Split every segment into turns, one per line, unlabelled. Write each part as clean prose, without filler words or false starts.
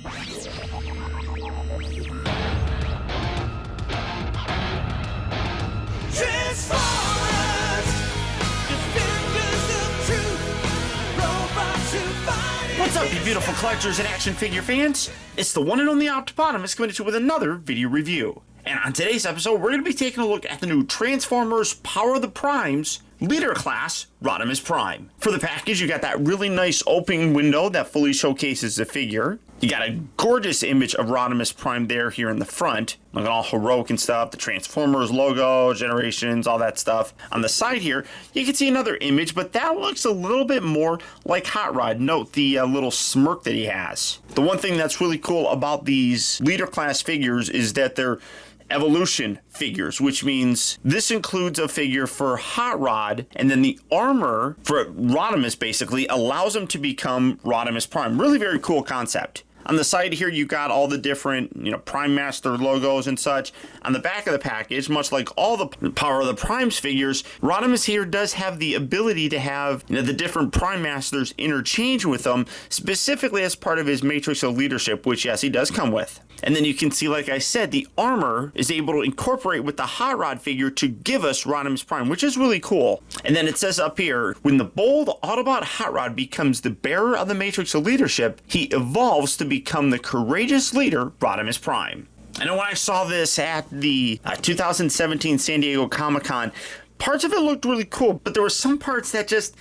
What's up, you beautiful collectors and action figure fans? It's the one and only Optibotimus coming at you with another video review. And on today's episode, we're going to be taking a look at the new Transformers Power of the Primes Leader Class Rodimus Prime. For the package, you got that really nice open window that fully showcases the figure. You got a gorgeous image of Rodimus Prime there here in the front, looking all heroic and stuff, the Transformers logo, Generations, all that stuff. On the side here, you can see another image, but that looks a little bit more like Hot Rod. Note the little smirk that he has. The one thing that's really cool about these Leader Class figures is that they're evolution figures, which means this includes a figure for Hot Rod, and then the armor for Rodimus basically allows him to become Rodimus Prime. Really very cool concept. On the side here, you got all the different, Prime Master logos and such. On the back of the package, much like all the Power of the Primes figures, Rodimus here does have the ability to have the different Prime Masters interchange with them, specifically as part of his Matrix of Leadership, which, yes, he does come with. And then you can see, like I said, the armor is able to incorporate with the Hot Rod figure to give us Rodimus Prime, which is really cool. And then it says up here, when the bold Autobot Hot Rod becomes the bearer of the Matrix of Leadership, he evolves to become the courageous leader, Rodimus Prime. I know when I saw this at the 2017 San Diego Comic-Con, parts of it looked really cool, but there were some parts that just...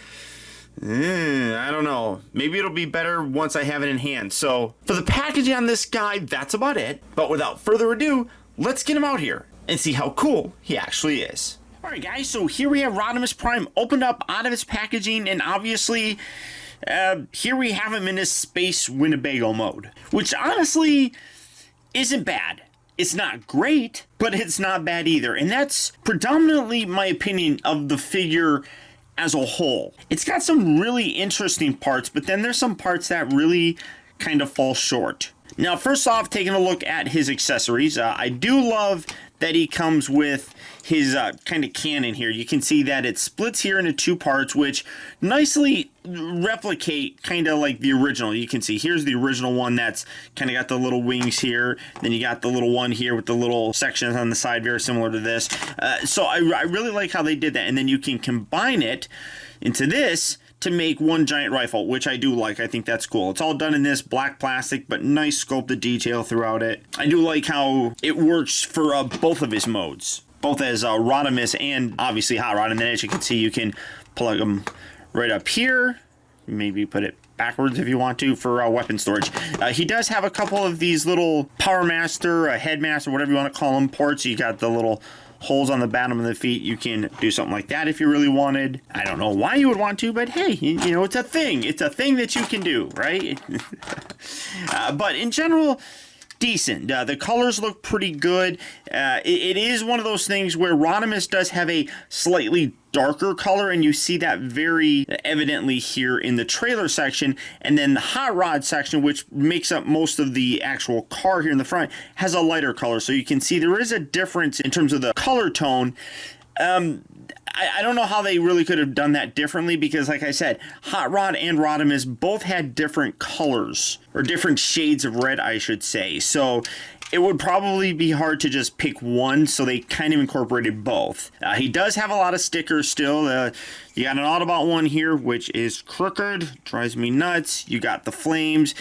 I don't know. Maybe it'll be better once I have it in hand. So, for the packaging on this guy, that's about it. But without further ado, let's get him out here and see how cool he actually is. Alright guys, so here we have Rodimus Prime opened up out of his packaging, and obviously, here we have him in his Space Winnebago mode, which honestly isn't bad. It's not great, but it's not bad either. And that's predominantly my opinion of the figure as a whole. It's got some really interesting parts, but then there's some parts that really kind of fall short. Now, first off, taking a look at his accessories, I do love that he comes with his kind of cannon here. You can see that it splits here into two parts, which nicely replicate kind of like the original. You can see here's the original one that's kind of got the little wings here. Then you got the little one here with the little sections on the side, very similar to this. So I really like how they did that. And then you can combine it into this to make one giant rifle, which I do like. I think that's cool. It's all done in this black plastic, but nice sculpted detail throughout it. I do like how it works for both of his modes, both as Rodimus and obviously Hot Rod. And then as you can see, you can plug them right up here. Maybe put it backwards if you want to for weapon storage. He does have a couple of these little Power Master, Headmaster, whatever you want to call them, ports. You got the little holes on the bottom of the feet. You can do something like that if you really wanted. I don't know why you would want to, but hey, it's a thing. It's a thing that you can do, right? But in general, decent. The colors look pretty good. It is one of those things where Rodimus does have a slightly darker color, and you see that very evidently here in the trailer section. And then the Hot Rod section, which makes up most of the actual car here in the front, has a lighter color. So you can see there is a difference in terms of the color tone. I don't know how they really could have done that differently, because like I said, Hot Rod and Rodimus both had different colors, or different shades of red, I should say. So it would probably be hard to just pick one, so they kind of incorporated both. He does have a lot of stickers still. You got an Autobot one here, which is crooked, drives me nuts. You got the flames.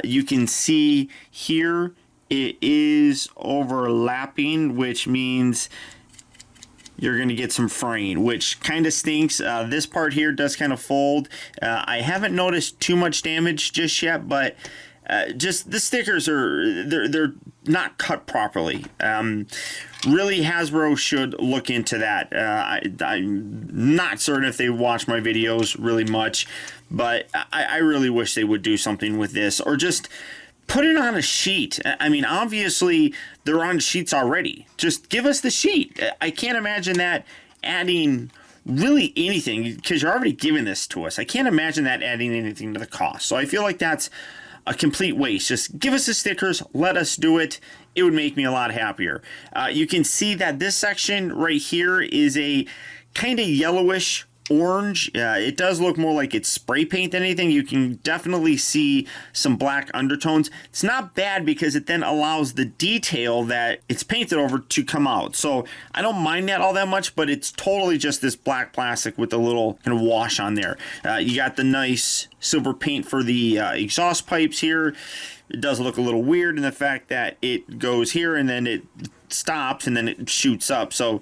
You can see here it is overlapping, which means you're going to get some fraying, which kind of stinks. This part here does kind of fold. I haven't noticed too much damage just yet, but just the stickers they're not cut properly. Really, Hasbro should look into that. I'm not certain if they watch my videos really much, but I really wish they would do something with this, or just put it on a sheet. I mean, obviously, they're on sheets already. Just give us the sheet. I can't imagine that adding really anything, because you're already giving this to us. I can't imagine that adding anything to the cost. So I feel like that's a complete waste. Just give us the stickers. Let us do it. It would make me a lot happier. You can see that this section right here is a kind of yellowish orange. It does look more like it's spray paint than anything. You can definitely see some black undertones. It's not bad because it then allows the detail that it's painted over to come out. So I don't mind that all that much, but it's totally just this black plastic with a little kind of wash on there. You got the nice silver paint for the exhaust pipes here. It does look a little weird in the fact that it goes here and then it stops and then it shoots up. So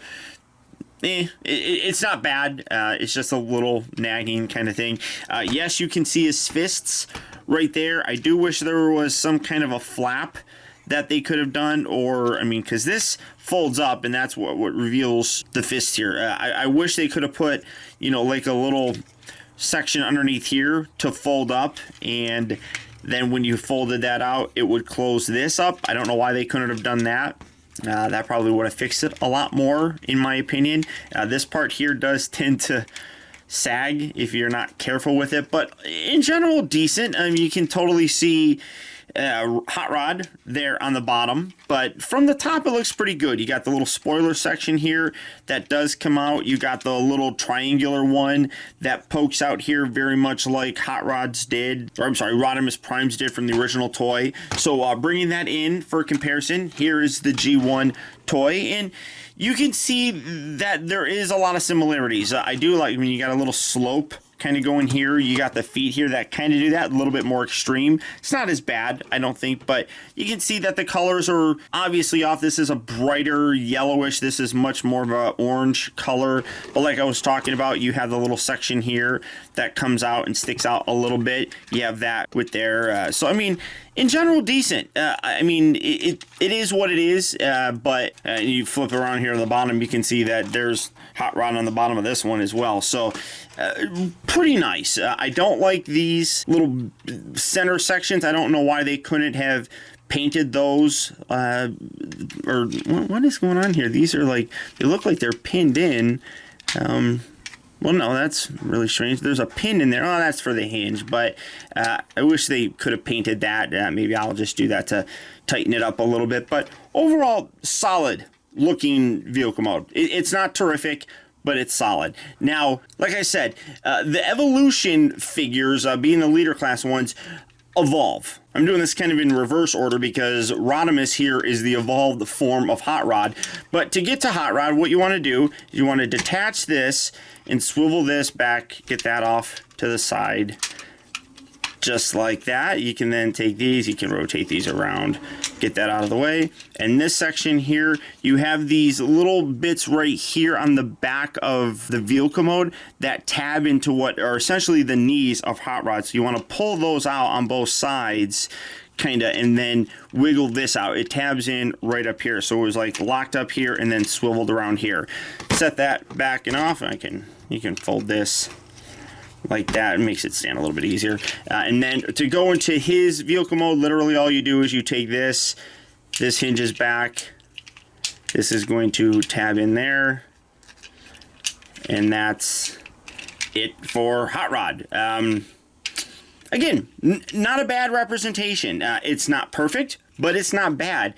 it's not bad. It's just a little nagging kind of thing. Yes, you can see his fists right there. I do wish there was some kind of a flap that they could have done, or I mean, because this folds up and that's what reveals the fist here. I wish they could have put, you know, like a little section underneath here to fold up, and then when you folded that out, it would close this up. I don't know why they couldn't have done that. That probably would have fixed it a lot more, in my opinion. This part here does tend to sag if you're not careful with it, but in general, decent. I mean, you can totally see hot rod there on the bottom, but from the top it looks pretty good. You got the little spoiler section here that does come out. You got the little triangular one that pokes out here, very much like Hot Rod's did, or I'm sorry, Rodimus Prime's did from the original toy. So bringing that in for comparison, here is the G1 toy, and you can see that there is a lot of similarities. I do like when you got a little slope kind of going here. You got the feet here that kind of do that, a little bit more extreme. It's not as bad, I don't think, but you can see that the colors are obviously off. This is a brighter yellowish. This is much more of an orange color. But like I was talking about, you have the little section here that comes out and sticks out a little bit. You have that with there. So, I mean, in general, decent. I mean, it is what it is, but you flip around here on the bottom, you can see that there's hot rod on the bottom of this one as well. So, pretty nice. I don't like these little center sections. I don't know why they couldn't have painted those, or what is going on here? These are like, they look like they're pinned in. Well, no, that's really strange. There's a pin in there. Oh, that's for the hinge, but I wish they could have painted that. Maybe I'll just do that to tighten it up a little bit. But overall, solid looking vehicle mode. It's not terrific, but it's solid. Now, like I said, the evolution figures, being the leader class ones, evolve. I'm doing this kind of in reverse order because Rodimus here is the evolved form of Hot Rod. But to get to Hot Rod, what you want to do is you want to detach this and swivel this back, get that off to the side, just like that. You can then take these, you can rotate these around, get that out of the way. And this section here, you have these little bits right here on the back of the vehicle mode that tab into what are essentially the knees of Hot Rod. So you want to pull those out on both sides, kind of, and then wiggle this out. It tabs in right up here. So it was like locked up here and then swiveled around here. Set that back and off. You can fold this like that. It makes it stand a little bit easier. And then to go into his vehicle mode, literally all you do is you take this hinges back, this is going to tab in there, and that's it for Hot Rod. Again, not a bad representation. It's not perfect, but it's not bad.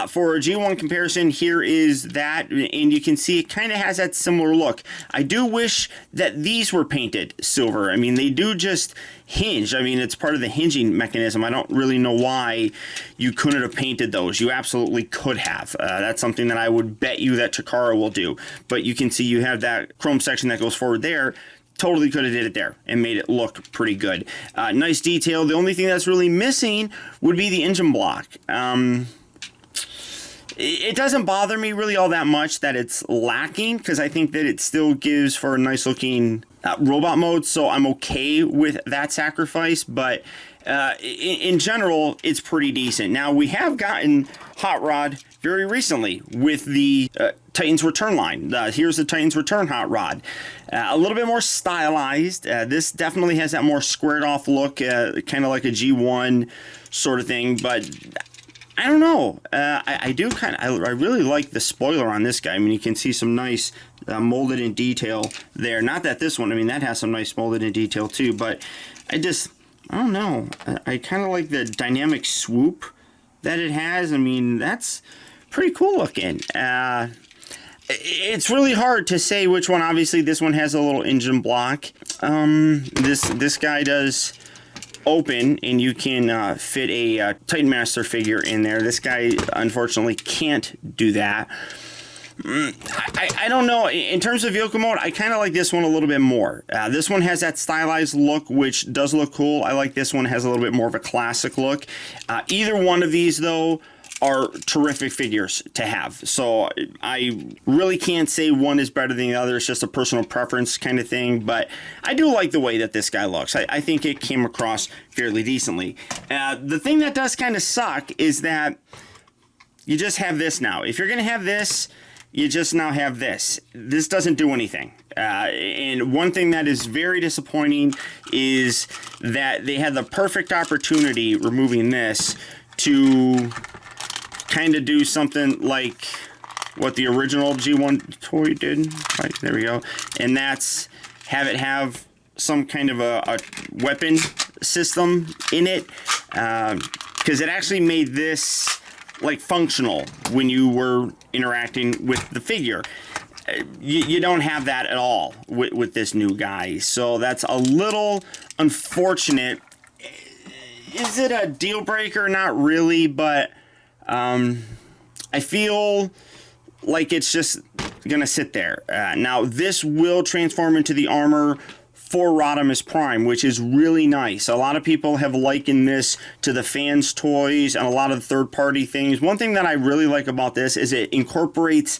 For a G1 comparison, here is that, and you can see it kind of has that similar look. I do wish that these were painted silver. I mean, they do just hinge. I mean, it's part of the hinging mechanism. I don't really know why you couldn't have painted those. You absolutely could have. That's something that I would bet you that Takara will do. But you can see you have that chrome section that goes forward there. Totally could have did it there and made it look pretty good. Nice detail. The only thing that's really missing would be the engine block. It doesn't bother me really all that much that it's lacking, because I think that it still gives for a nice looking robot mode, so I'm okay with that sacrifice. But in general, it's pretty decent. Now, we have gotten Hot Rod very recently with the Titans Return line. Here's the Titans Return Hot Rod. A little bit more stylized. This definitely has that more squared off look, kind of like a G1 sort of thing, but I don't know. I really like the spoiler on this guy. I mean, you can see some nice molded in detail there. Not that this one, I mean, that has some nice molded in detail too, but I don't know. I kind of like the dynamic swoop that it has. I mean, that's pretty cool looking.
it's really hard to say which one. Obviously, this one has a little engine block. This guy does open, and you can fit a Titan Master figure in there. This guy, unfortunately, can't do that. I don't know. In terms of vehicle mode, I kind of like this one a little bit more. This one has that stylized look, which does look cool. I like this one. Has a little bit more of a classic look. Either one of these, though, are terrific figures to have. So I really can't say one is better than the other. It's just a personal preference kind of thing. But I do like the way that this guy looks. I think it came across fairly decently. The thing that does kind of suck is that you just have this now. If you're going to have this, you just now have this. This doesn't do anything. And one thing that is very disappointing is that they had the perfect opportunity removing this to kind of do something like what the original G1 toy did. Right, there we go. And that's have it have some kind of a weapon system in it. Because it actually made this like functional when you were interacting with the figure. You don't have that at all with this new guy, so that's a little unfortunate. Is it a deal breaker? Not really, but I feel like it's just gonna sit there. Now this will transform into the armor for Rodimus Prime, which is really nice. A lot of people have likened this to the fans' toys and a lot of third-party things. One thing that I really like about this is it incorporates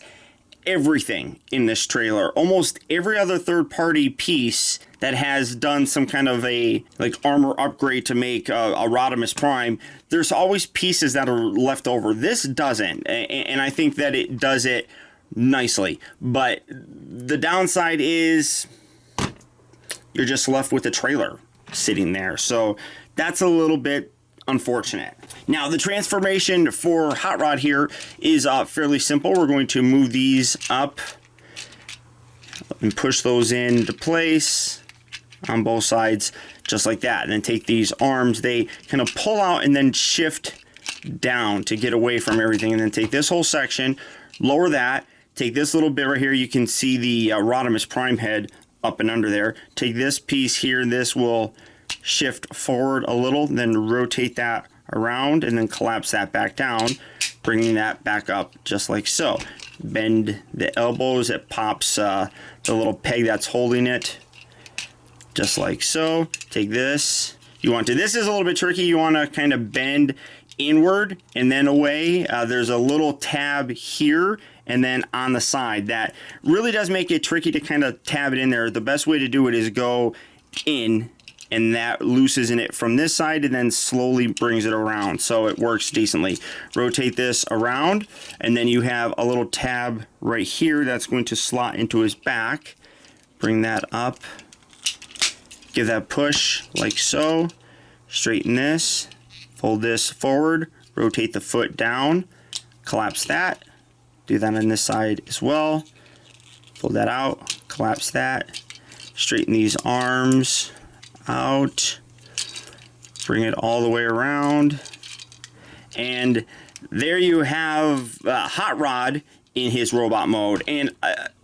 everything in this trailer. Almost every other third-party piece that has done some kind of a like armor upgrade to make a Rodimus Prime, there's always pieces that are left over. This doesn't, and I think that it does it nicely. But the downside is you're just left with a trailer sitting there. So that's a little bit unfortunate. Now, the transformation for Hot Rod here is fairly simple. We're going to move these up and push those into place on both sides, just like that. And then take these arms, they kind of pull out and then shift down to get away from everything. And then take this whole section, lower that, take this little bit right here. You can see the Rodimus Prime head up and under there. Take this piece here, this will shift forward a little, then rotate that around and then collapse that back down, bringing that back up just like so. Bend the elbows, it pops the little peg that's holding it just like so. Take this, you want to, this is a little bit tricky, you want to kind of bend inward and then away. There's a little tab here and then on the side that really does make it tricky to kind of tab it in there. The best way to do it is go in, and that loosens it from this side and then slowly brings it around, so it works decently. Rotate this around and then you have a little tab right here that's going to slot into his back. Bring that up, give that push like so, straighten this, fold this forward, rotate the foot down, collapse that, do that on this side as well, pull that out, collapse that, straighten these arms out, bring it all the way around, and there you have Hot Rod in his robot mode. And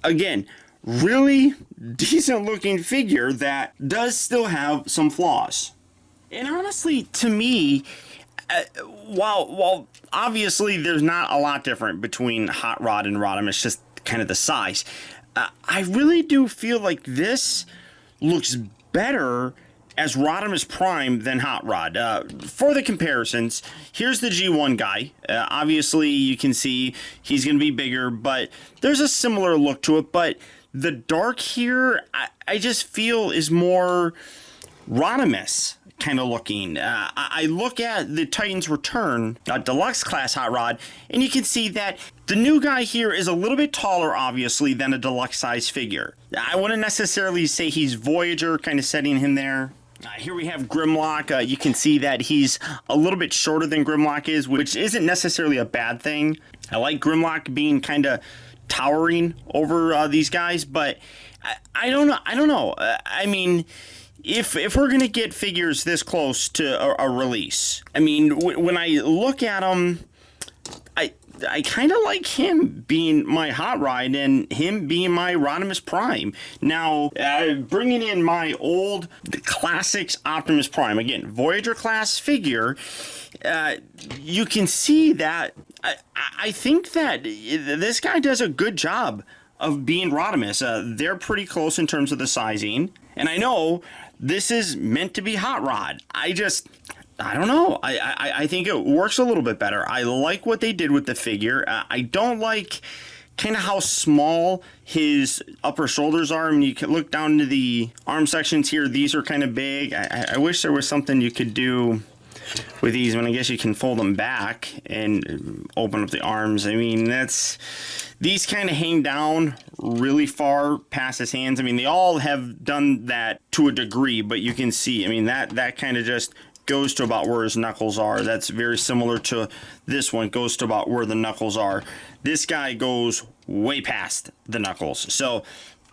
again, really decent looking figure that does still have some flaws. And honestly, to me, while obviously there's not a lot different between Hot Rod and Rodimus, just kind of the size, I really do feel like this looks better as Rodimus Prime than Hot Rod. For the comparisons, here's the G1 guy. Obviously, you can see he's going to be bigger, but there's a similar look to it. But the dark here, I just feel is more Rodimus kind of looking. I look at the Titans Return deluxe class Hot Rod, and you can see that the new guy here is a little bit taller, obviously, than a deluxe size figure. I wouldn't necessarily say he's Voyager, kind of setting him there. Here we have Grimlock. You can see that he's a little bit shorter than Grimlock is, which isn't necessarily a bad thing. I like Grimlock being kind of towering over these guys, but I don't know. I mean, if we're gonna get figures this close to a release, I mean, when I look at them, I kind of like him being my hot ride and him being my Rodimus Prime. Now, bringing in my the Classics Optimus Prime, again, Voyager class figure, you can see that I think that this guy does a good job of being Rodimus. They're pretty close in terms of the sizing, and I know this is meant to be Hot Rod. I don't know. I think it works a little bit better. I like what they did with the figure. I don't like kind of how small his upper shoulders are. I mean, you can look down to the arm sections here. These are kind of big. I wish there was something you could do with these. I mean, I guess you can fold them back and open up the arms. I mean, these kind of hang down really far past his hands. I mean, they all have done that to a degree, but you can see, I mean, that kind of just goes to about where his knuckles are. That's very similar to this one, goes to about where the knuckles are. This guy goes way past the knuckles. So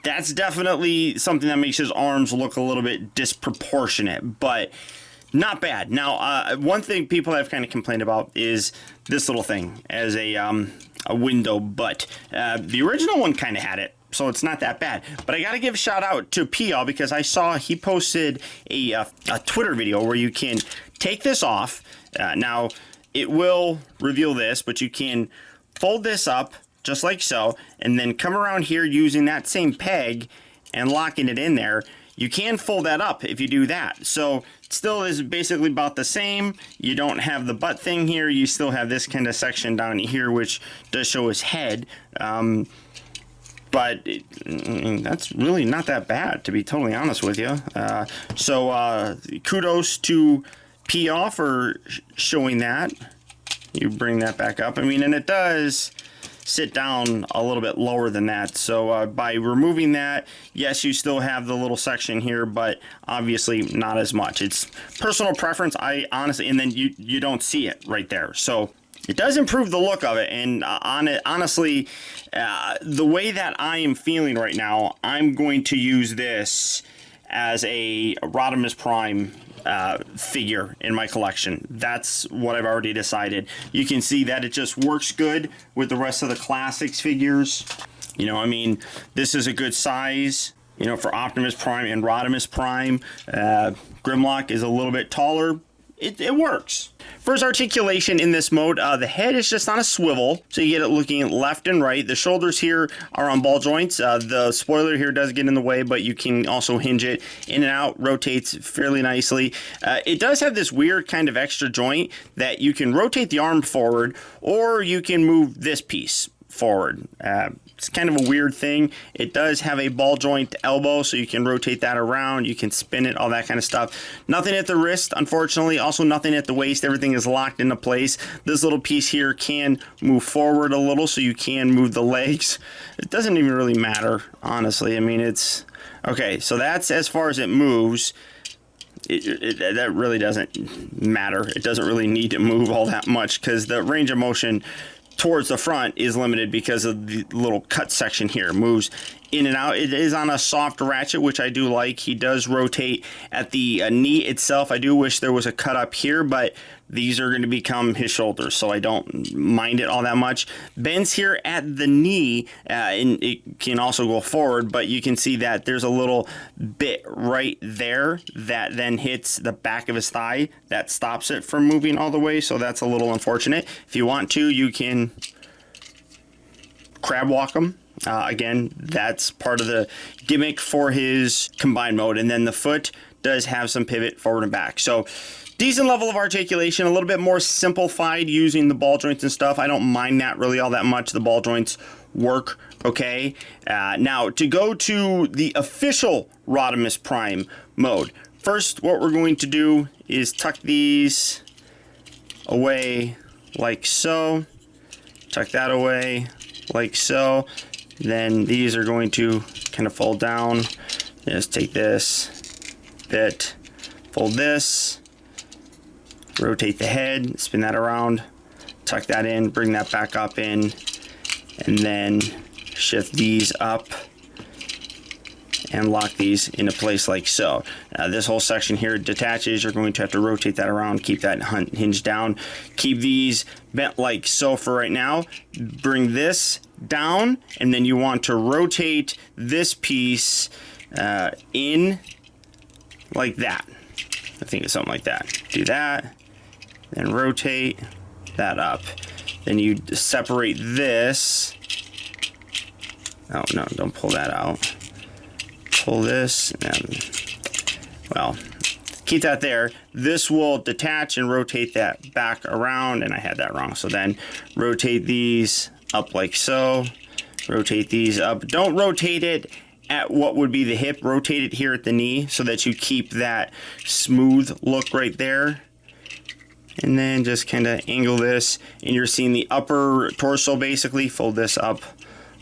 that's definitely something that makes his arms look a little bit disproportionate, but not bad. Now, one thing people have kind of complained about is this little thing as a window butt. The original one kind of had it, so it's not that bad. But I got to give a shout out to P.L. because I saw he posted a Twitter video where you can take this off. Now, it will reveal this, but you can fold this up just like so, and then come around here using that same peg and locking it in there. You can fold that up if you do that. So it still is basically about the same. You don't have the butt thing here. You still have this kind of section down here, which does show his head. But that's really not that bad, to be totally honest with you. So kudos to P.O. for showing that. You bring that back up. I mean, and it does sit down a little bit lower than that. So by removing that, yes, you still have the little section here, but obviously not as much. It's personal preference. I honestly, and then you don't see it right there. So it does improve the look of it, and honestly, the way that I am feeling right now, I'm going to use this as a Rodimus Prime figure in my collection. That's what I've already decided. You can see that it just works good with the rest of the Classics figures. You know, I mean, this is a good size, you know, for Optimus Prime and Rodimus Prime. Grimlock is a little bit taller. It works. For his articulation in this mode, the head is just on a swivel, so you get it looking left and right. The shoulders here are on ball joints. The spoiler here does get in the way, but you can also hinge it in and out, rotates fairly nicely. It does have this weird kind of extra joint that you can rotate the arm forward, or you can move this piece forward. It's kind of a weird thing. It does have a ball joint elbow, so you can rotate that around, you can spin it, all that kind of stuff. Nothing at the wrist, unfortunately. Also nothing at the waist. Everything is locked into place. This little piece here can move forward a little, so you can move the legs. It doesn't even really matter, honestly. I mean, it's okay. So that's as far as it moves. That really doesn't matter. It doesn't really need to move all that much because the range of motion towards the front is limited because of the little cut section here. It moves in and out. It is on a soft ratchet, which I do like. He does rotate at the knee itself. I do wish there was a cut up here, but these are going to become his shoulders, so I don't mind it all that much. Bends here at the knee, and it can also go forward, but you can see that there's a little bit right there that then hits the back of his thigh. That stops it from moving all the way, so that's a little unfortunate. If you want to, you can crab walk him. Again, that's part of the gimmick for his combined mode. And then the foot does have some pivot forward and back. So decent level of articulation, a little bit more simplified using the ball joints and stuff. I don't mind that really all that much. The ball joints work okay. Now, to go to the official Rodimus Prime mode, first what we're going to do is tuck these away like so. Tuck that away like so. Then these are going to kind of fold down. Just take this bit, fold this, rotate the head, spin that around, tuck that in, bring that back up in, and then shift these up and lock these into place like so. This whole section here detaches. You're going to have to rotate that around, keep that hinge down. Keep these bent like so for right now. Bring this down, and then you want to rotate this piece in like that. I think it's something like that. Do that, then rotate that up. Then you separate this. Oh no, don't pull that out. Pull this, and well, keep that there. This will detach and rotate that back around, and I had that wrong. So then rotate these up like so. Rotate these up. Don't rotate it at what would be the hip. Rotate it here at the knee so that you keep that smooth look right there. And then just kind of angle this, and you're seeing the upper torso basically. Fold this up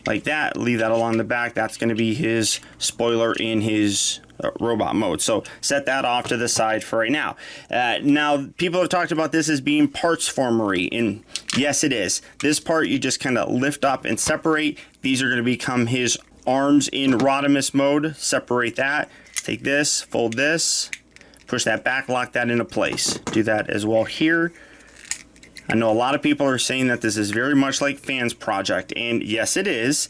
like that, leave that along the back. That's going to be his spoiler in his robot mode. So set that off to the side for right now. Now, people have talked about this as being parts formery, and yes, it is. This part you just kind of lift up and separate. These are going to become his arms in Rodimus mode. Separate that. Take this, fold this, push that back, lock that into place. Do that as well here. I know a lot of people are saying that this is very much like Fan's project, and yes, it is.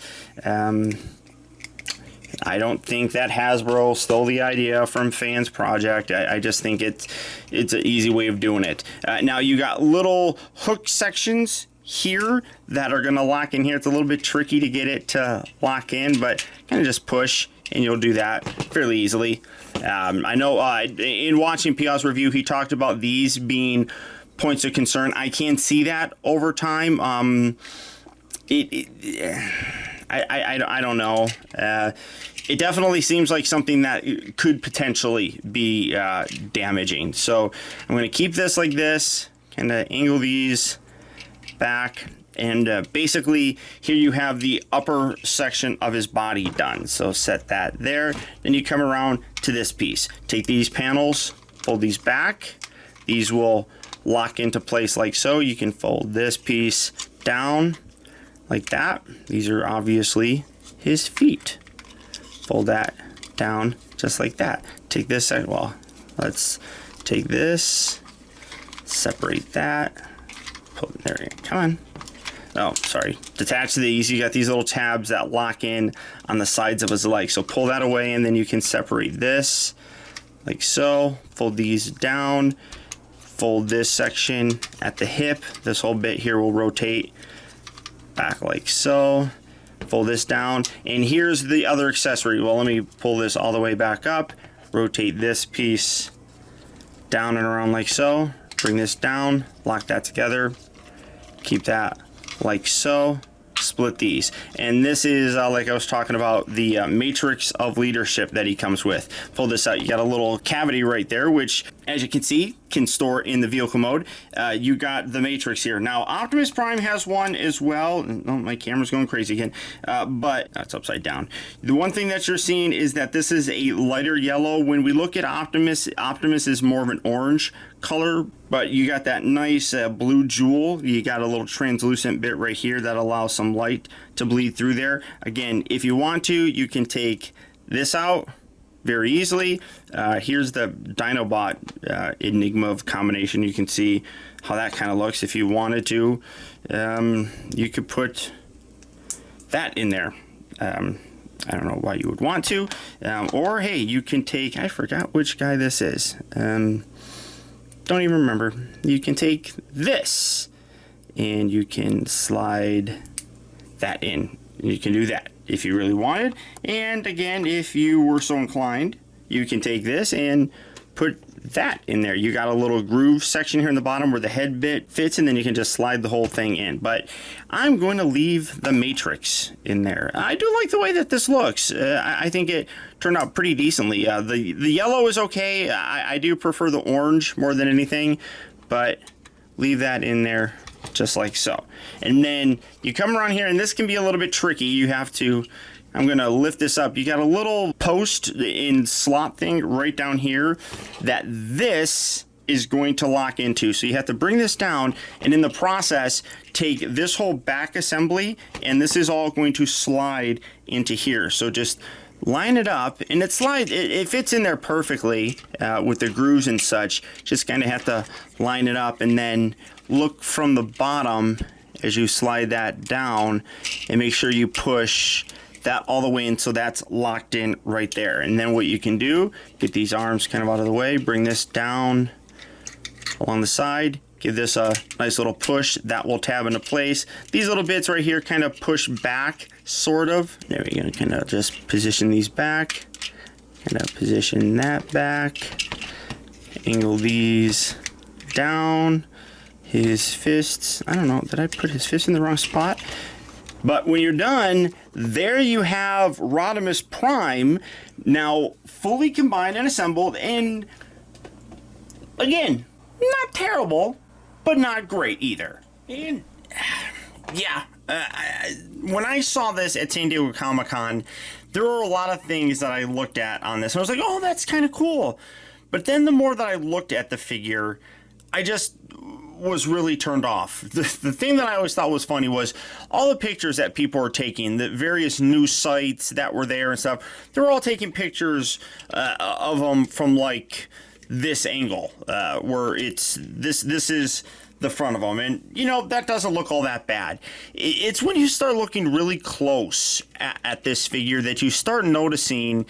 I don't think that Hasbro stole the idea from Fan's project. I just think it's an easy way of doing it. Now you got little hook sections here that are going to lock in here. It's a little bit tricky to get it to lock in, but kind of just push and you'll do that fairly easily. I know in watching Pia's review, he talked about these being points of concern. I can see that over time. I don't know. It definitely seems like something that could potentially be damaging. So I'm going to keep this like this, kind of angle these back, and basically here you have the upper section of his body done. So set that there. Then you come around to this piece. Take these panels, fold these back. These will lock into place like so. You can fold this piece down like that. These are obviously his feet. Fold that down just like that. Take this side. Well, let's take this, separate that. Pull, there you go. Come on. Oh, sorry. Detach these. You got these little tabs that lock in on the sides of his leg. So pull that away, and then you can separate this like so. Fold these down. Fold this section at the hip. This whole bit here will rotate back like so. Fold this down, and here's the other accessory. Well, let me pull this all the way back up. Rotate this piece down and around like so. Bring this down, lock that together. Keep that like so. Split these, and this is like I was talking about, the matrix of leadership that he comes with. Pull this out. You got a little cavity right there, which, as you can see, can store in the vehicle mode. You got the matrix here. Now Optimus Prime has one as well. Oh, my camera's going crazy again, but it's upside down. The one thing that you're seeing is that this is a lighter yellow. When we look at Optimus is more of an orange color, but you got that nice blue jewel. You got a little translucent bit right here that allows some light to bleed through there. Again, if you want to, you can take this out very easily. Here's the Dinobot Enigma of combination. You can see how that kind of looks. If you wanted to, you could put that in there. I don't know why you would want to, or hey, you can take, I forgot which guy this is. Don't even remember. You can take this and you can slide that in. You can do that if you really wanted. And again, if you were so inclined, you can take this and put that in there. You got a little groove section here in the bottom where the head bit fits, and then you can just slide the whole thing in. But I'm going to leave the matrix in there. I do like the way that this looks. I think it turned out pretty decently. The yellow is okay. I do prefer the orange more than anything, but leave that in there just like so. And then you come around here, and this can be a little bit tricky. You have to, I'm going to lift this up. You got a little post in slot thing right down here that this is going to lock into. So you have to bring this down, and in the process, take this whole back assembly, and this is all going to slide into here. So just line it up, and it fits in there perfectly with the grooves and such. Just kind of have to line it up and then look from the bottom as you slide that down and make sure you push that all the way in so that's locked in right there. And then what you can do, get these arms kind of out of the way, bring this down along the side, give this a nice little push, that will tab into place. These little bits right here kind of push back, sort of. There we go, kind of just position these back, kind of position that back, angle these down. His fists, I don't know, did I put his fist in the wrong spot? But when you're done, there you have Rodimus Prime, now fully combined and assembled, and again, not terrible, but not great either. And yeah, when I saw this at San Diego Comic-Con, there were a lot of things that I looked at on this. I was like, oh, that's kind of cool. But then the more that I looked at the figure, I just was really turned off. The thing that I always thought was funny was all the pictures that people were taking, the various news sites that were there and stuff, they were all taking pictures of them from like this angle, where it's this is the front of them, and you know that doesn't look all that bad. It's when you start looking really close at this figure that you start noticing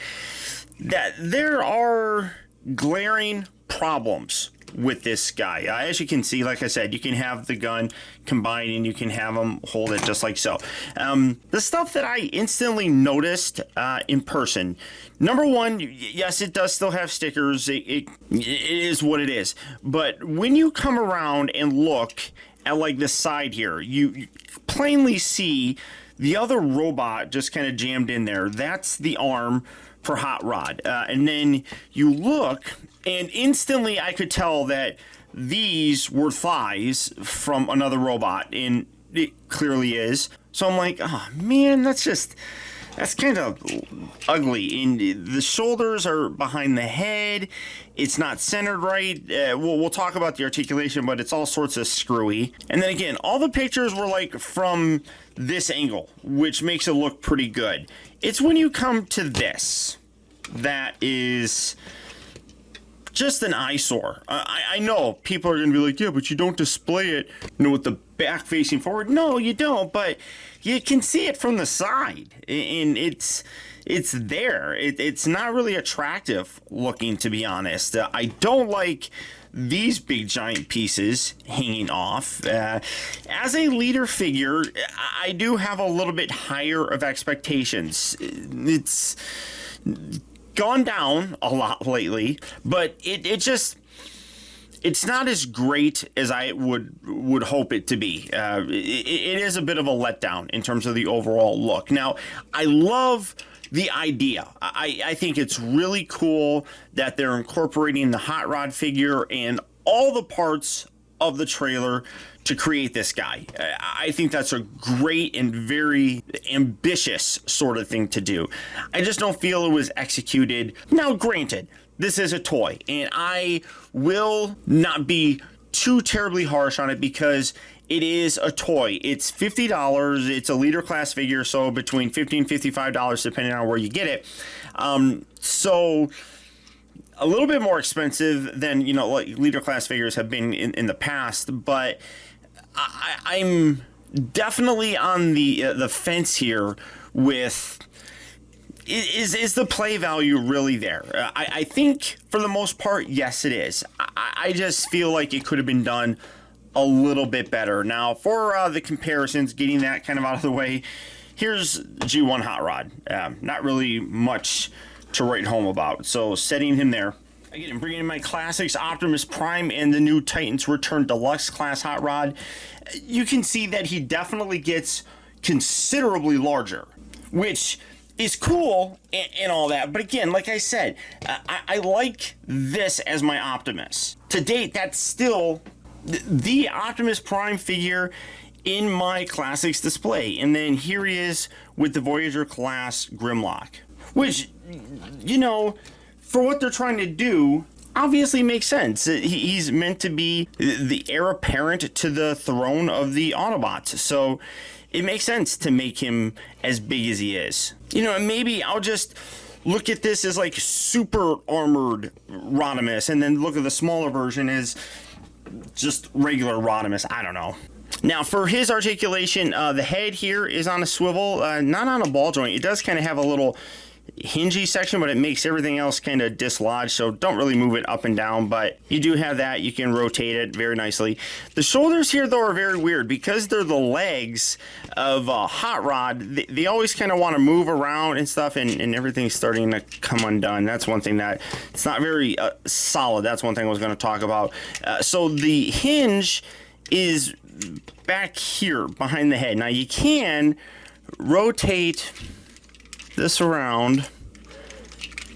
that there are glaring problems with this guy. As you can see, like I said, you can have the gun combined and you can have them hold it just like so. The stuff that I instantly noticed in person, number one, yes, it does still have stickers. It is what it is. But when you come around and look at like the side here, you plainly see the other robot just kind of jammed in there. That's the arm for Hot Rod. And then you look, and instantly I could tell that these were thighs from another robot, and it clearly is. So I'm like, oh man, that's kind of ugly. And the shoulders are behind the head. It's not centered right. We'll talk about the articulation, but it's all sorts of screwy. And then again, all the pictures were like from this angle, which makes it look pretty good. It's when you come to this that is just an eyesore. I know people are going to be like, yeah, but you don't display it, with the back facing forward. No, you don't, but you can see it from the side, and it's there. It's not really attractive looking, to be honest. I don't like these big giant pieces hanging off. As a leader figure, I do have a little bit higher of expectations. It's gone down a lot lately, but it's not as great as I would hope it to be. It is a bit of a letdown in terms of the overall look. Now, I love the idea. I think it's really cool that they're incorporating the Hot Rod figure and all the parts of the trailer to create this guy. I think that's a great and very ambitious sort of thing to do. I just don't feel it was executed. Now, granted, this is a toy, and I will not be too terribly harsh on it because it is a toy. It's $50. It's a leader class figure, so between $50 and $55 depending on where you get it. So a little bit more expensive than like leader class figures have been in the past, but I'm definitely on the fence here with is the play value really there? I think for the most part, yes, it is. I just feel like it could have been done a little bit better. Now, for the comparisons, getting that kind of out of the way, here's G1 Hot Rod. Not really much to write home about. So setting him there. Again, I'm bringing in my classics, Optimus Prime and the new Titans Return Deluxe class Hot Rod. You can see that he definitely gets considerably larger, which is cool and all that. But again, like I said, I like this as my Optimus. To date, that's still the Optimus Prime figure in my classics display. And then here he is with the Voyager class Grimlock, which, for what they're trying to do, obviously makes sense. He's meant to be the heir apparent to the throne of the Autobots, so it makes sense to make him as big as he is. You know, maybe I'll just look at this as like super armored Rodimus, and then look at the smaller version as just regular Rodimus. I don't know. Now, for his articulation, the head here is on a swivel, not on a ball joint. It does kind of have a little hingy section, but it makes everything else kind of dislodged, so don't really move it up and down, but you do have that. You can rotate it very nicely. The shoulders here, though, are very weird because they're the legs of Hot Rod. They always kind of want to move around and stuff, and everything's starting to come undone. That's one thing that it's not very solid. That's one thing I was going to talk about. So the hinge is back here behind the head. Now you can rotate this around,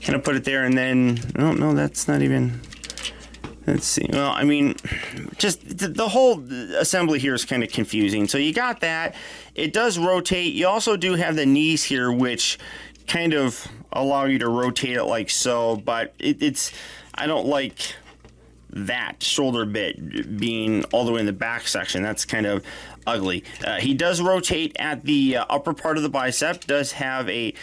kind of put it there, and then no, that's not even. Let's see. Well, I mean, just the whole assembly here is kind of confusing. So you got that. It does rotate. You also do have the knees here, which kind of allow you to rotate it like so. But it's I don't like that shoulder bit being all the way in the back section. That's kind of ugly. He does rotate at the upper part of the bicep, does have a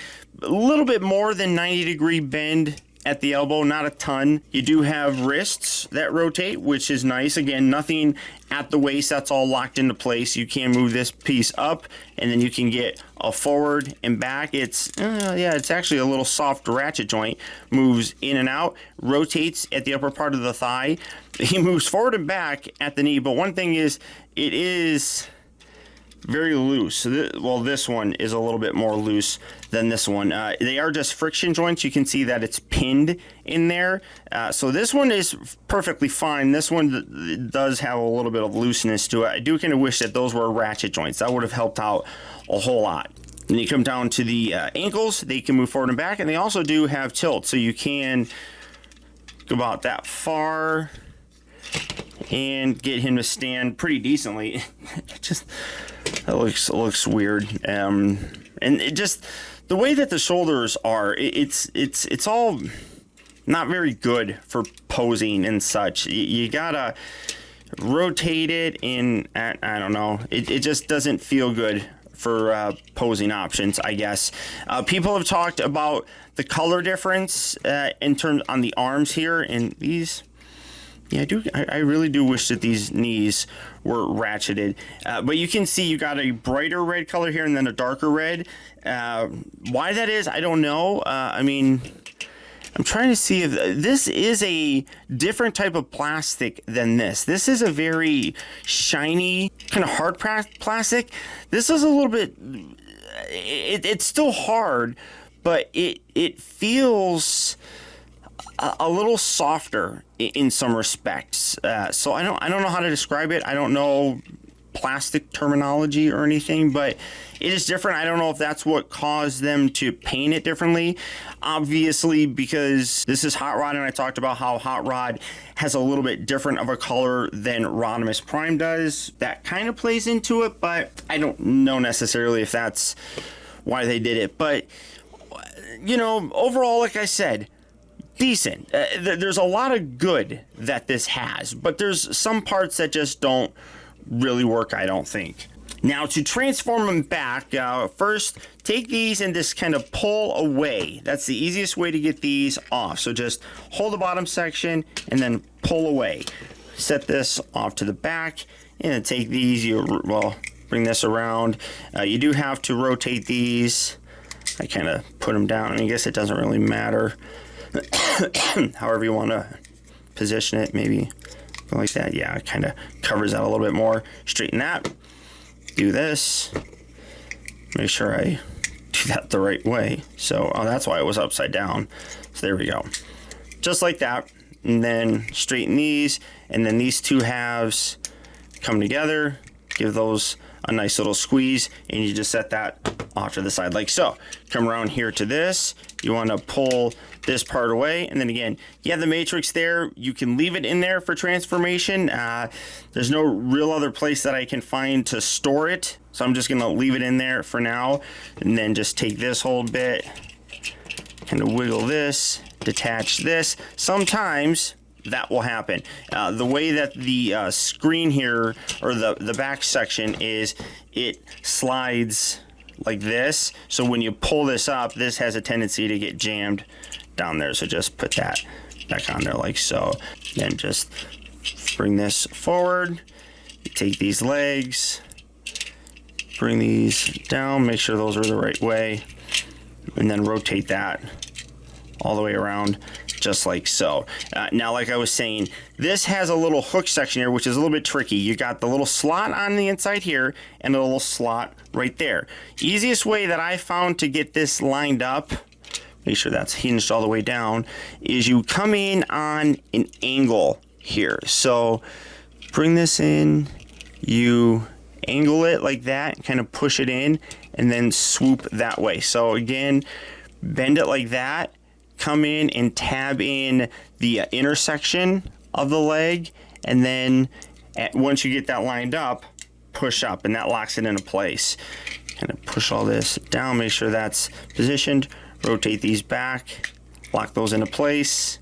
little bit more than 90-degree bend at the elbow, not a ton. You do have wrists that rotate, which is nice. Again, nothing at the waist, that's all locked into place. You can move this piece up, and then you can get a forward and back. It's actually a little soft ratchet joint. Moves in and out, rotates at the upper part of the thigh. He moves forward and back at the knee, but one thing is, it is very loose. So this one is a little bit more loose than this one. They are just friction joints. You can see that it's pinned in there. So this one is perfectly fine. This one does have a little bit of looseness to it. I do kind of wish that those were ratchet joints. That would have helped out a whole lot. Then you come down to the ankles. They can move forward and back, and they also do have tilt. So you can go about that far and get him to stand pretty decently. That looks weird, and it just the way that the shoulders are, it's all not very good for posing and such. You gotta rotate it, and I don't know, it just doesn't feel good for posing options, I guess. People have talked about the color difference in terms on the arms here, and these. Yeah, I really do wish that these knees were ratcheted. But you can see you got a brighter red color here and then a darker red. Why that is, I don't know. I mean, I'm trying to see if this is a different type of plastic than this. This is a very shiny, kind of hard plastic. This is a little bit, it's still hard, but it feels a little softer in some respects. So I don't know how to describe it. I don't know plastic terminology or anything, but it is different. I don't know if that's what caused them to paint it differently. Obviously, because this is Hot Rod, and I talked about how Hot Rod has a little bit different of a color than Rodimus Prime does. That kind of plays into it, but I don't know necessarily if that's why they did it. But, you know, overall, like I said, decent. There's a lot of good that this has, but there's some parts that just don't really work, I don't think. Now, to transform them back, first take these and just kind of pull away. That's the easiest way to get these off. So just hold the bottom section and then pull away. Set this off to the back, and then take these, bring this around. You do have to rotate these. I kind of put them down. I guess it doesn't really matter. However you want to position it, maybe like that. Yeah, it kind of covers that a little bit more. Straighten that. Do this. Make sure I do that the right way. So that's why it was upside down. So there we go. Just like that. And then straighten these. And then these two halves come together. Give those a nice little squeeze. And you just set that off to the side like so. Come around here to this. You want to pull this part away, and then again, you have the matrix there. You can leave it in there for transformation. There's no real other place that I can find to store it, so I'm just gonna leave it in there for now, and then just take this whole bit, kind of wiggle this, detach this. Sometimes that will happen. The way that the screen here, or the back section is, it slides like this. So when you pull this up, this has a tendency to get jammed down there. So just put that back on there like so. Then just bring this forward. You take these legs, bring these down, make sure those are the right way, and then rotate that all the way around just like so. Now, like I was saying, this has a little hook section here, which is a little bit tricky. You got the little slot on the inside here and a little slot right there. Easiest way that I found to get this lined up, make sure that's hinged all the way down, is you come in on an angle here. So bring this in, you angle it like that, kind of push it in, and then swoop that way. So again, bend it like that, come in and tab in the intersection of the leg, and then once you get that lined up, push up, and that locks it into place. Kind of push all this down, make sure that's positioned, rotate these back, lock those into place,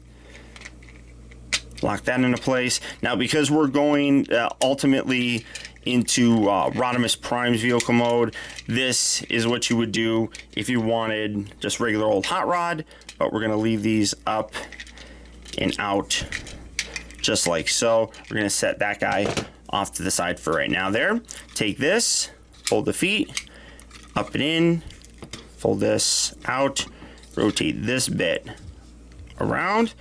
lock that into place. Now, because we're going ultimately into Rodimus Prime's vehicle mode, this is what you would do if you wanted just regular old hot rod, but we're gonna leave these up and out just like so. We're gonna set that guy off to the side for right now there. Take this, fold the feet, up and in, fold this out, rotate this bit around,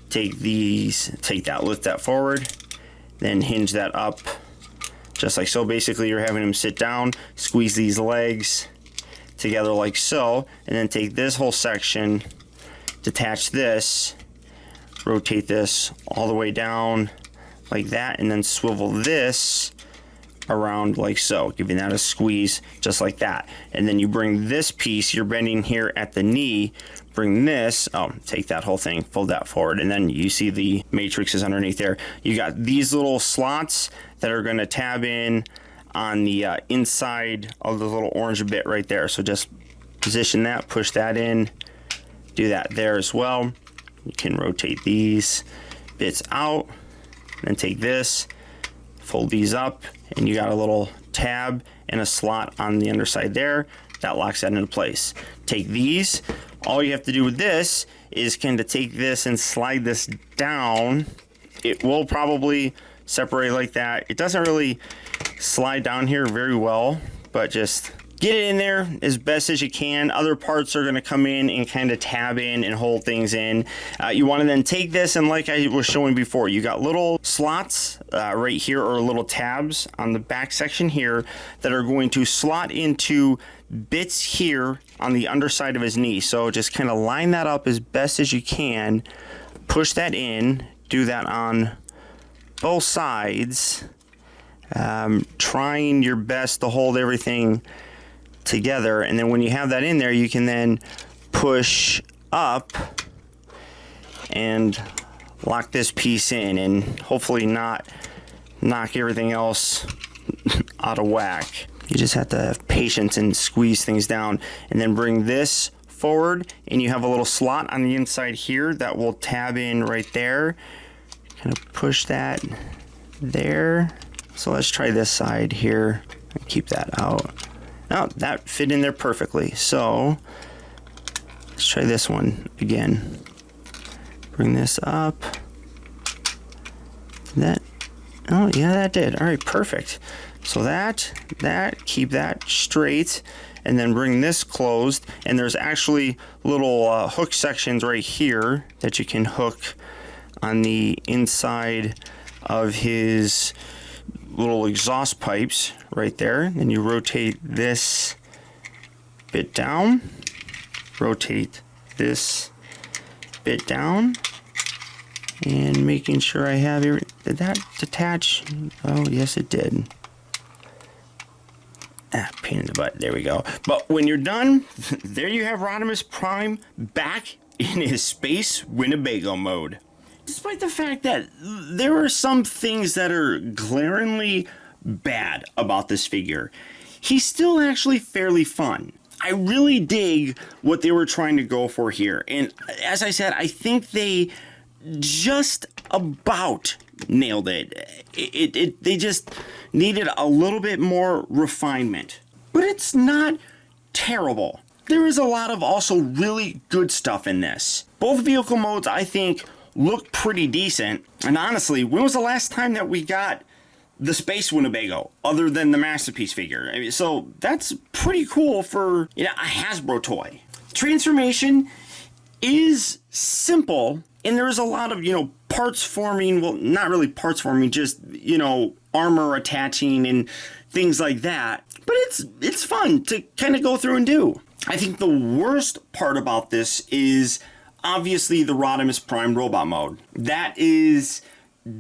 take that, lift that forward, then hinge that up just like so. Basically, you're having him sit down, squeeze these legs together like so, and then take this whole section, detach this, rotate this all the way down like that, and then swivel this around like so, giving that a squeeze just like that. And then you bring this piece, you're bending here at the knee, bring this, take that whole thing, fold that forward, and then you see the matrix is underneath there. You got these little slots that are going to tab in on the inside of the little orange bit right there. So just position that, push that in, do that there as well. You can rotate these bits out, then take this, fold these up, and you got a little tab and a slot on the underside there that locks that into place. Take these, all you have to do with this is kind of take this and slide this down. It will probably separate like that. It doesn't really slide down here very well, but just get it in there as best as you can. Other parts are going to come in and kind of tab in and hold things in. You want to then take this, and like I was showing before, you got little slots right here, or little tabs on the back section here that are going to slot into bits here on the underside of his knee. So just kind of line that up as best as you can, push that in, do that on both sides, trying your best to hold everything together. And then when you have that in there, you can then push up and lock this piece in, and hopefully not knock everything else out of whack. You just have to have patience and squeeze things down, and then bring this forward, and you have a little slot on the inside here that will tab in right there. Kind of push that there. So let's try this side here and keep that out. Now that fit in there perfectly. So let's try this one again. Bring this up. That, oh yeah, that did. All right, perfect. So that, keep that straight, and then bring this closed. And there's actually little hook sections right here that you can hook on the inside of his little exhaust pipes right there. And you rotate this bit down, rotate this bit down, and making sure I have it. Did that detach? Oh yes, it did. Pain in the butt. There we go. But when you're done, there you have Rodimus Prime back in his Space Winnebago mode. Despite the fact that there are some things that are glaringly bad about this figure, he's still actually fairly fun. I really dig what they were trying to go for here. And as I said, I think they just about nailed it. They just needed a little bit more refinement. But it's not terrible. There is a lot of also really good stuff in this. Both vehicle modes, I think, look pretty decent. And honestly, when was the last time that we got the Space Winnebago other than the Masterpiece figure? I mean, so that's pretty cool for, you know, a Hasbro toy. Transformation is simple, and there's a lot of, you know, parts forming, well, not really parts forming, just, you know, armor attaching and things like that. But it's fun to kind of go through and do. I think the worst part about this is obviously the Rodimus Prime robot mode. That is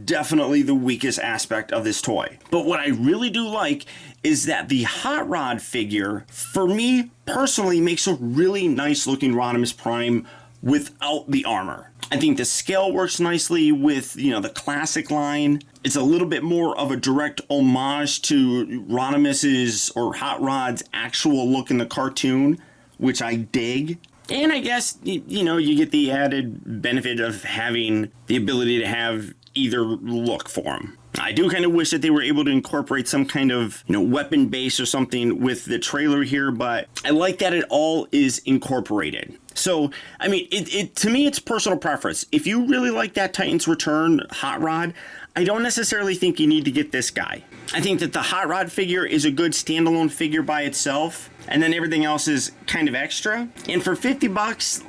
definitely the weakest aspect of this toy. But what I really do like is that the Hot Rod figure, for me personally, makes a really nice looking Rodimus Prime without the armor. I think the scale works nicely with, you know, the classic line. It's a little bit more of a direct homage to Rodimus's or Hot Rod's actual look in the cartoon, which I dig. And I guess, you know, you get the added benefit of having the ability to have either look for them. I do kind of wish that they were able to incorporate some kind of, you know, weapon base or something with the trailer here, but I like that it all is incorporated. So, I mean, to me, it's personal preference. If you really like that Titans Return Hot Rod, I don't necessarily think you need to get this guy. I think that the Hot Rod figure is a good standalone figure by itself, and then everything else is kind of extra. And for $50,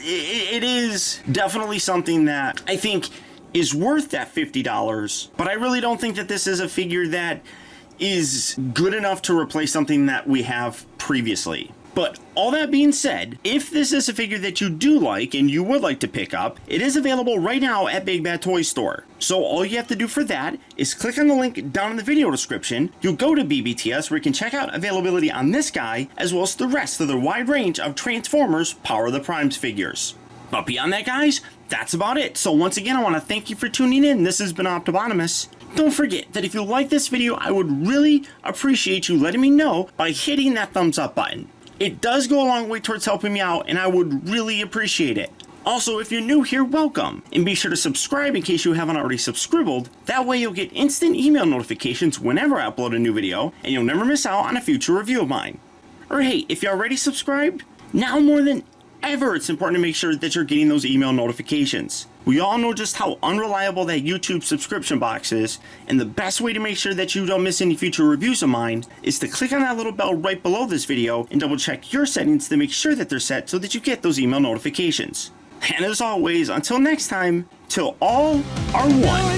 it is definitely something that I think is worth that $50, but I really don't think that this is a figure that is good enough to replace something that we have previously. But all that being said, if this is a figure that you do like and you would like to pick up, it is available right now at Big Bad Toy Store. So all you have to do for that is click on the link down in the video description. You'll go to BBTS where you can check out availability on this guy as well as the rest of the wide range of Transformers Power of the Primes figures. But beyond that, guys, that's about it. So once again, I want to thank you for tuning in. This has been Optibotimus. Don't forget that if you like this video, I would really appreciate you letting me know by hitting that thumbs up button. It does go a long way towards helping me out, and I would really appreciate it. Also, if you're new here, welcome. And be sure to subscribe in case you haven't already subscribed. That way you'll get instant email notifications whenever I upload a new video, and you'll never miss out on a future review of mine. Or hey, if you're already subscribed, now more than ever, it's important to make sure that you're getting those email notifications. We all know just how unreliable that YouTube subscription box is, and the best way to make sure that you don't miss any future reviews of mine is to click on that little bell right below this video and double check your settings to make sure that they're set so that you get those email notifications. And as always, until next time, till all are one.